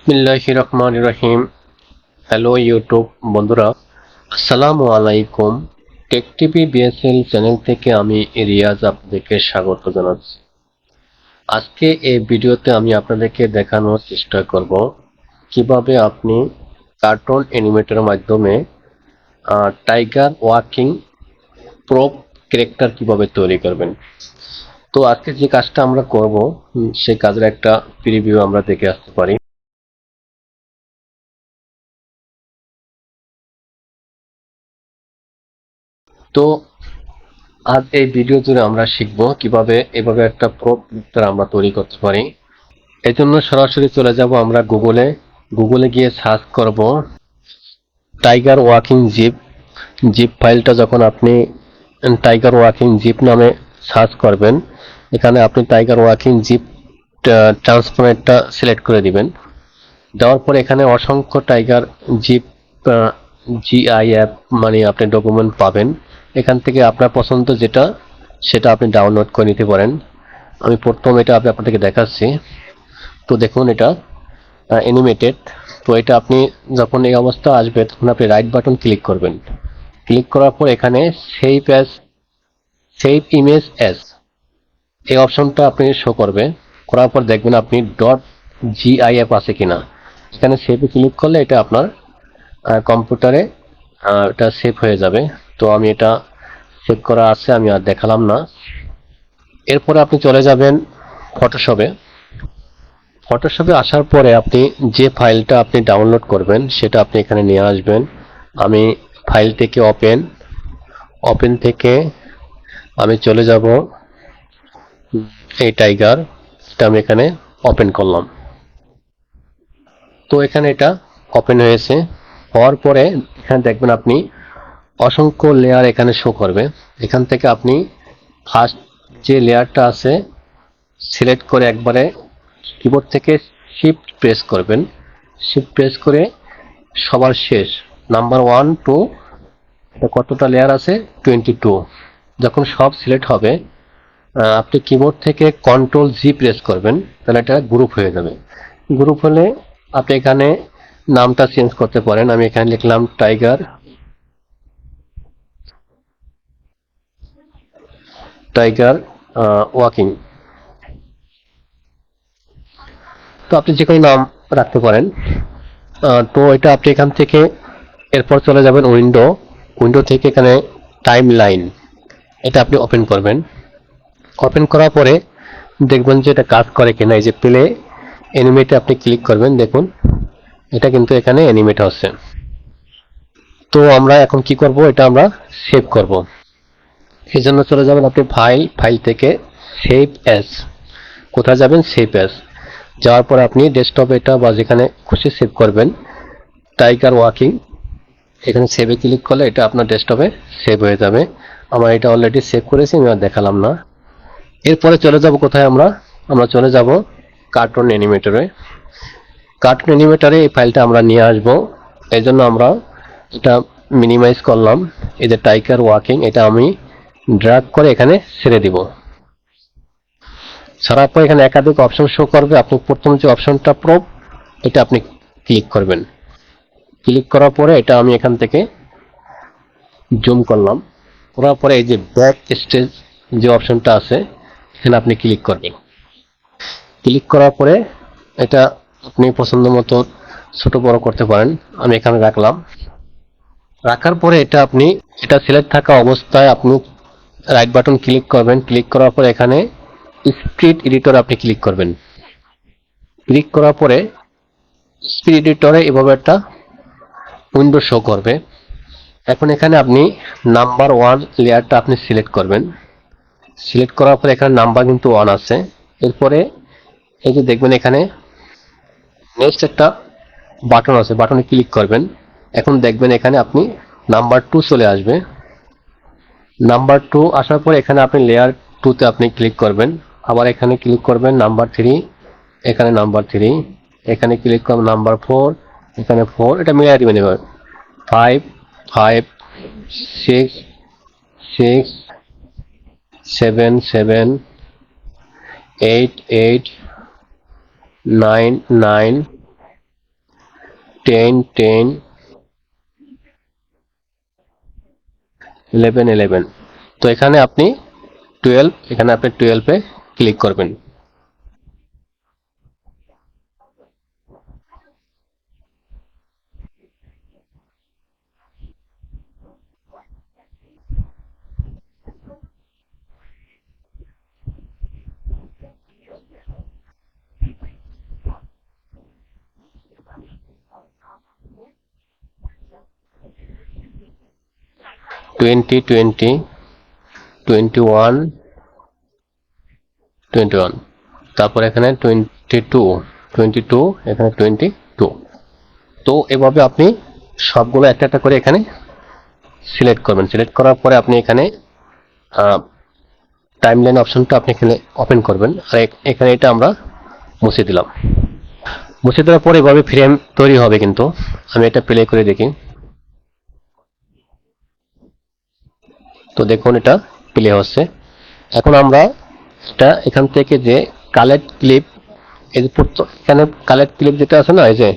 বিসমিল্লাহির রহমানির রহিম। Hello YouTube বন্ধুরা, আসসালামু আলাইকুম। টেক টিভি বিএসএল চ্যানেল থেকে আমি রিয়াজ আপনাদেরকে স্বাগত জানাচ্ছি। আজকে এই ভিডিওতে আমি আপনাদেরকে দেখানোর চেষ্টা করব কিভাবে আপনি কার্টুন অ্যানিমেটরের মাধ্যমে টাইগার ওয়াকিং প্রো ক্যারেক্টার কিভাবে তৈরি করবেন। তো আজকে যে কাজটা আমরা করব সেই কাজের একটা প্রিভিউ আমরা দেখে আসতে পারি। তো আজ এই ভিডিও জুড়ে আমরা শিখব কিভাবে এভাবে একটা প্রো পিকচার আমরা তৈরি করতে পারি। এই জন্য সরাসরি চলে যাব আমরা গুগলে গিয়ে সার্চ করব টাইগার ওয়াকিং জিপ। জিপ ফাইলটা যখন আপনি টাইগার ওয়াকিং জিপ নামে সার্চ করবেন, এখানে আপনি টাইগার ওয়াকিং জিপ ট্রান্সফরমেটটা সিলেক্ট করে দিবেন। দেওয়ার পর এখানে অসংখ্য টাইগার জিপ জিআইএফ মানে আপনি ডকুমেন্ট পাবেন। এখান থেকে আপনার পছন্দ যেটা সেটা আপনি ডাউনলোড করে নিতে পারেন। আমি প্রথম এটা আপনাদেরকে দেখাচ্ছি। তো দেখুন এটা অ্যানিমেটেড। তো এটা আপনি যখন এই অবস্থা আসবে তখন আপনি রাইট বাটন ক্লিক করবেন। ক্লিক করার পর এখানে সেভ ইমেজ অ্যাজ এই অপশনটা আপনি শো করবে। করার পর দেখবেন আপনি ডট জিআইএফ আছে কিনা। এখানে সেভে ক্লিক করলে এটা আপনার কম্পিউটারে এটা সেভ হয়ে যাবে। তো আমি এটা সেভ করা আছে, আমি আর দেখালাম না। এরপরে আপনি চলে যাবেন ফটোশপে। ফটোশপে আসার পরে আপনি যে ফাইলটা আপনি ডাউনলোড করবেন সেটা আপনি এখানে নিয়ে আসবেন। আমি ফাইল থেকে ওপেন থেকে আমি চলে যাব এই টাইগার, এটা আমি এখানে ওপেন করলাম। তো এখানে এটা ওপেন হয়েছে। হওয়ার পরে এখানে দেখবেন আপনি অসংখ্য লেয়ার এখানে শো করবে। এখান থেকে আপনি ফার্স্ট যে লেয়ারটা আছে সিলেক্ট করে একবারে কিবোর্ড থেকে শিফট প্রেস করবেন। শিফট প্রেস করে সবার শেষ নাম্বার 1 টু কতটা লেয়ার আছে 22, যখন সব সিলেক্ট হবে আপনি কিবোর্ড থেকে কন্ট্রোল জি প্রেস করবেন, তাহলে এটা গ্রুপ হয়ে যাবে। গ্রুপ হলে আপনি এখানে নামটা চেঞ্জ করতে পারেন। আমি এখানে লিখলাম টাইগার ওয়াকিং। তো আপনি যে কোনো নাম রাখতে পারেন। তো এটা আপনি এখান থেকে এরপর চলে যাবেন উইন্ডো থেকে এখানে টাইম লাইন, এটা আপনি ওপেন করবেন। ওপেন করার পরে দেখবেন যে এটা কাজ করে কিনা। এই যে প্লে অ্যানিমেটে আপনি ক্লিক করবেন, দেখুন এটা কিন্তু এখানে অ্যানিমেট হচ্ছে। তো আমরা এখন কি করব, এটা আমরা সেভ করব। এই জন্য চলে যাবেন আপনি ফাইল থেকে সেভ অ্যাজ। কোথায় যাবেন, সেভ অ্যাজ। যাওয়ার পর আপনি ডেস্কটপে এটা বা যেখানে খুশি সেভ করবেন টাইগার ওয়াকিং। এখানে সেভে ক্লিক করলে এটা আপনার ডেস্কটপে সেভ হয়ে যাবে। আমার এটা অলরেডি সেভ করেছি, আমি আর দেখালাম না। এরপরে চলে যাব কোথায়, আমরা চলে যাব কার্টুন অ্যানিমেটরে। কার্টুন অ্যানিমেটরে এই ফাইলটা আমরা নিয়ে আসব। এই জন্য আমরা এটা মিনিমাইজ করলাম। এই যে টাইগার ওয়াকিং, এটা আমি ড্র্যাগ করে এখানে ছেড়ে দিব। ছাড়ার পর এখানে একাধিক অপশন শো করবে। আপনি প্রথম যে অপশনটা প্রো, এটা আপনি ক্লিক করবেন। ক্লিক করার পরে এটা আমি এখান থেকে জুম করলাম। করার পরে এই যে ব্যাক স্টেজ যে অপশনটা আছে এখানে আপনি ক্লিক করবেন। ক্লিক করার পরে এটা আপনি পছন্দ মতো ছোট বড় করতে পারেন। আমি এখানে রাখলাম। রাখার পরে এটা সিলেক্ট থাকা অবস্থায় আপনি রাইট বাটন ক্লিক করবেন। ক্লিক করার পরে এখানে স্প্লিট এডিটর আপনি ক্লিক করবেন। ক্লিক করার পরে স্প্লিট এডিটরে এভাবে একটা উইন্ডো শো করবে। এখন এখানে আপনি নাম্বার 1 লেয়ারটা আপনি সিলেক্ট করবেন। সিলেক্ট করার পরে এখানে নাম্বার কিন্তু 1 আছে। এরপরে এই যে দেখবেন এখানে নেক্সট একটা বাটন আছে, বাটনে ক্লিক করবেন। এখন দেখবেন এখানে আপনি নাম্বার 2 চলে আসবে। নাম্বার 2 আসার পরে এখানে আপনি লেয়ার 2 তে আপনি ক্লিক করবেন। আবার এখানে ক্লিক করবেন নাম্বার 3, এখানে নাম্বার 3, এখানে ক্লিক করবেন নাম্বার 4, এখানে 4, এটা মিলিয়ে দিবেন। এবার 5, 5, 6, 6, 7, 7, 8, 8, 9, 9, 10 10 11 11। তো এখানে আপনি 12, এখানে আপনি 12 এ ক্লিক করবেন। 20 20 21 21। তারপর এখানে 22 22, এখানে 22। তো এভাবে আপনি সবগুলো একটা একটা করে এখানে সিলেক্ট করবেন। সিলেক্ট করার পরে আপনি এখানে টাইমলাইন অপশনটা আপনি এখানে ওপেন করবেন। আর এখানে এটা আমরা মুছে দিলাম। মুছে দেওয়ার পরে এভাবে ফ্রেম তৈরি হবে। কিন্তু আমি এটা প্লে করে দেখি। তো দেখুন এটা প্লে হচ্ছে। এখন আমরা এটা এখান থেকে যে কালেক্ট ক্লিপ, এই যে এখানে কালেক্ট ক্লিপ যেটা আছে না, এই যে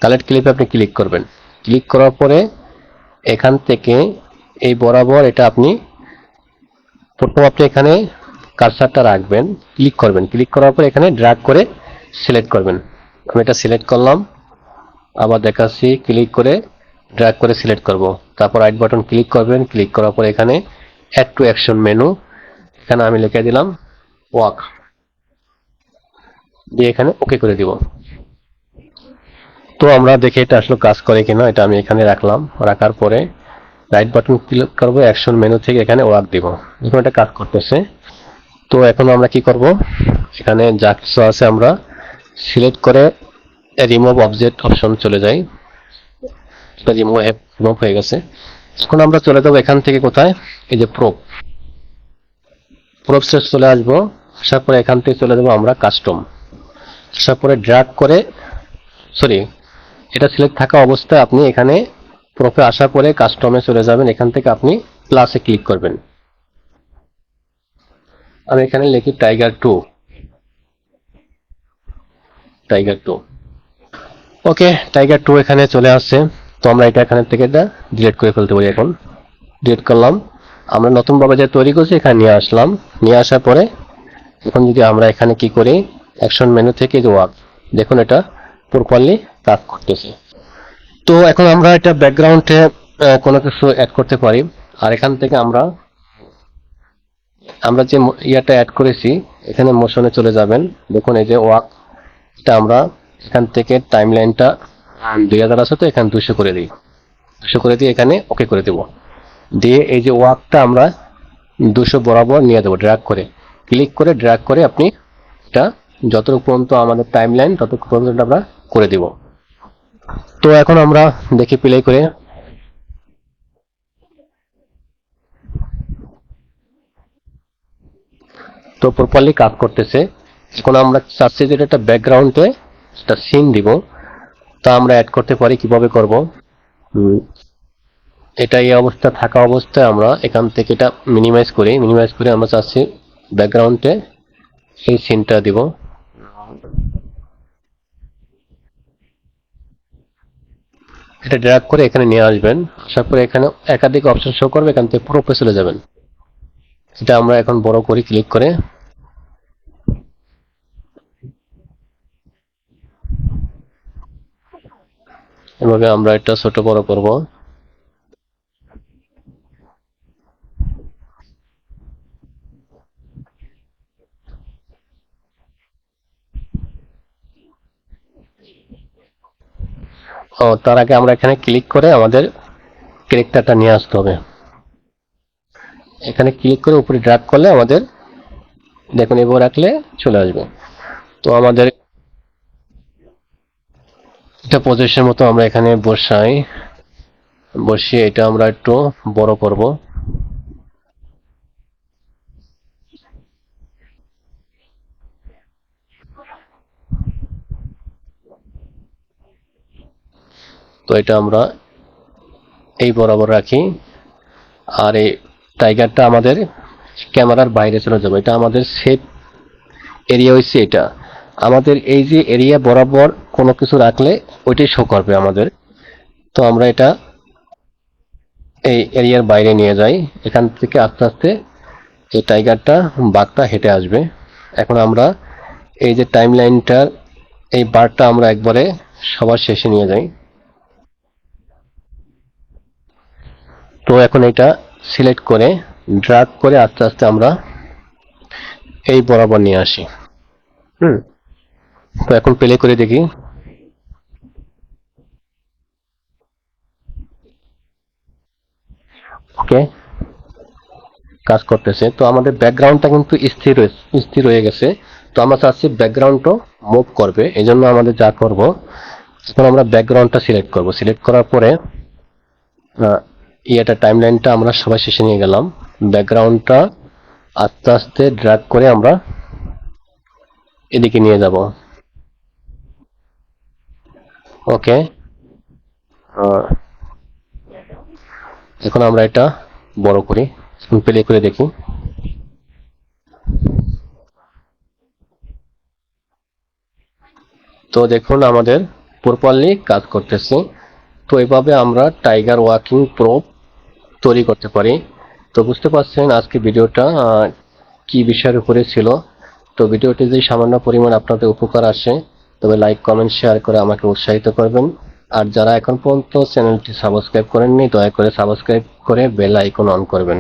কালেক্ট ক্লিপে আপনি ক্লিক করবেন। ক্লিক করার পরে এখান থেকে এই বরাবর এটা আপনি প্রথম আপনি এখানে কার্সারটা রাখবেন, ক্লিক করবেন। ক্লিক করার পর এখানে ড্র্যাগ করে সিলেক্ট করবেন। আমি এটা সিলেক্ট করলাম, আবার দেখাচ্ছি, ক্লিক করে ড্র্যাগ করে সিলেক্ট করব। তারপর রাইট বাটন ক্লিক করবেন। ক্লিক করার পর এখানে অ্যাড টু অ্যাকশন মেনু, এখানে আমি লিখে দিলাম ওয়াক, দিয়ে এখানে ওকে করে দিব। তো আমরা দেখি এটা আসলে কাজ করে কিনা। এটা আমি এখানে রাখলাম। রাখার পরে রাইট বাটন ক্লিক করব, অ্যাকশন মেনু থেকে এখানে ওয়াক দিব। এখন এটা কাজ করতেছে। তো এখন আমরা কি করব, এখানে যা কিছু আছে আমরা সিলেক্ট করে রিমুভ অবজেক্ট অপশন চলে যাই। রিমুভ হয়ে গেছে। এখন আমরা চলে যাবো এখান থেকে কোথায়, এই যে প্রোপসে চলে আসবো। আসার পরে এখান থেকে চলে যাবো আমরা কাস্টম। আসার পরে ড্র্যাগ করে, সরি, এটা সিলেক্ট থাকা অবস্থায় আপনি এখানে প্রোপে আসার পরে কাস্টমে চলে যাবেন। এখান থেকে আপনি প্লাসে ক্লিক করবেন। আমি এখানে লিখি টাইগার 2, টাইগার 2। ওকে, টাইগার 2 এখানে চলে আসছে। তো আমরা এটা এখান থেকে ডিলিট করে ফেলতে পারি। এখন ডিলিট করলাম। আমরা নতুন ভাবে যে তৈরি করছি এখানে নিয়ে আসলাম। নিয়ে আসার পরে এখন যদি আমরা এখানে কি করি, অ্যাকশন মেনু থেকে যে ওয়াক, দেখুন এটা প্রপারলি কাজ করতেছে। তো এখন আমরা এটা ব্যাকগ্রাউন্ডে কোনো কিছু অ্যাড করতে পারি। আর এখান থেকে আমরা আমরা যে ইয়াটা অ্যাড করেছি এখানে মোশনে চলে যাবেন। দেখুন এই যে ওয়াক, এটা আমরা এখান থেকে টাইমলাইনটা 2000 আছে, তো এখানে 200 করে দিই। 200 করে দিয়ে এখানে ওকে করে দেব। দিয়ে এই যে ওয়াকটা আমরা 200 বরাবর নিয়ে দেবো, ড্র্যাগ করে ক্লিক করে ড্র্যাগ করে আপনি এটা যতটুকু পর্যন্ত আমাদের টাইমলাইন ততটুকু পর্যন্ত আমরা করে দিব। তো এখন আমরা দেখি প্লে করে। তো প্রপারলি কাজ করতেছে। এখন আমরা চাচ্ছি যে একটা ব্যাকগ্রাউন্ডে একটা সিন দিব। তা আমরা অ্যাড করতে পারি, কিভাবে করব, এটা এই অবস্থা থাকা অবস্থায় আমরা এখান থেকে এটা মিনিমাইজ করে আমরা চাচ্ছি ব্যাকগ্রাউন্ডে এই সিনটা দিব। এটা ড্র্যাগ করে এখানে নিয়ে আসবেন। আসার পরে এখানে একাধিক অপশন শো করবে, এখান থেকে পুরো চলে যাবেন। এটা আমরা এখন বড় করি ক্লিক করে। এভাবে আমরা এটা ছোট বড় করব। ও, তার আগে আমরা এখানে ক্লিক করে আমাদের ক্যারেক্টারটা নিয়ে আসতে হবে। এখানে ক্লিক করে উপরে ড্র্যাগ করলে আমাদের, দেখুন এবার রাখলে চলে আসবে। তো আমাদের এটা পজিশন মতো আমরা এখানে বসিয়ে এটা আমরা একটু বড় করব। তো এটা আমরা এই বরাবর রাখি। আর এই টাইগারটা আমাদের ক্যামেরার বাইরে চলে যাবে। এটা আমাদের সেট এরিয়া হচ্ছে। এটা আমাদের এই যে এরিয়া বরাবর কোনো কিছু রাখলে ওইটাই শো করবে আমাদের। তো আমরা এটা এই এরিয়ার বাইরে নিয়ে যাই। এখান থেকে আস্তে আস্তে এই টাইগারটা, বাঘটা হেঁটে আসবে। এখন আমরা এই যে টাইম লাইনটার এই বারটা আমরা একবারে সবার শেষে নিয়ে যাই। তো এখন এটা সিলেক্ট করে ড্র্যাগ করে আস্তে আস্তে আমরা এই বরাবর নিয়ে আসি। হুম। তো এখন প্লে করে দেখি। ওকে, কাজ করতেছে। তো আমাদের ব্যাকগ্রাউন্ডটা কিন্তু স্থির হয়ে গেছে। তো আমরা চাচ্ছি ব্যাকগ্রাউন্ডও মুভ করবে, এই জন্য আমাদের যা করব, এখন আমরা ব্যাকগ্রাউন্ডটা সিলেক্ট করব। সিলেক্ট করার পরে ইয়েটা টাইমলাইনটা আমরা সবাই শেষে নিয়ে গেলাম। ব্যাকগ্রাউন্ডটা আস্তে আস্তে ড্র্যাগ করে আমরা এদিকে নিয়ে যাব। ওকে, এখন আমরা এটা বড় করি, প্লে করে দেখি। তো দেখুন আমাদের প্রপারলি কাজ করতেছে। তো এভাবে আমরা টাইগার ওয়াকিং প্রো তৈরি করতে পারি। তো বুঝতে পারছেন আজকে ভিডিওটা কি বিষয়ের উপরে ছিল। তো ভিডিওটি যদি সামান্য পরিমাণ আপনাদের উপকার আসে, তবে লাইক কমেন্ট শেয়ার করে আমাকে উৎসাহিত করবেন। আর যারা এখন পর্যন্ত চ্যানেলটি সাবস্ক্রাইব করেননি, দয়া করে সাবস্ক্রাইব করে বেল আইকন অন করবেন।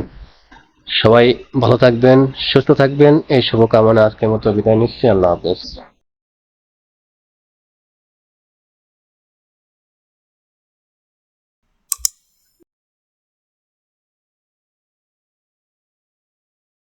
সবাই ভালো থাকবেন, সুস্থ থাকবেন, এই শুভকামনা আজকের মতো বিদায় নিচ্ছি। আল্লাহ হাফেজ।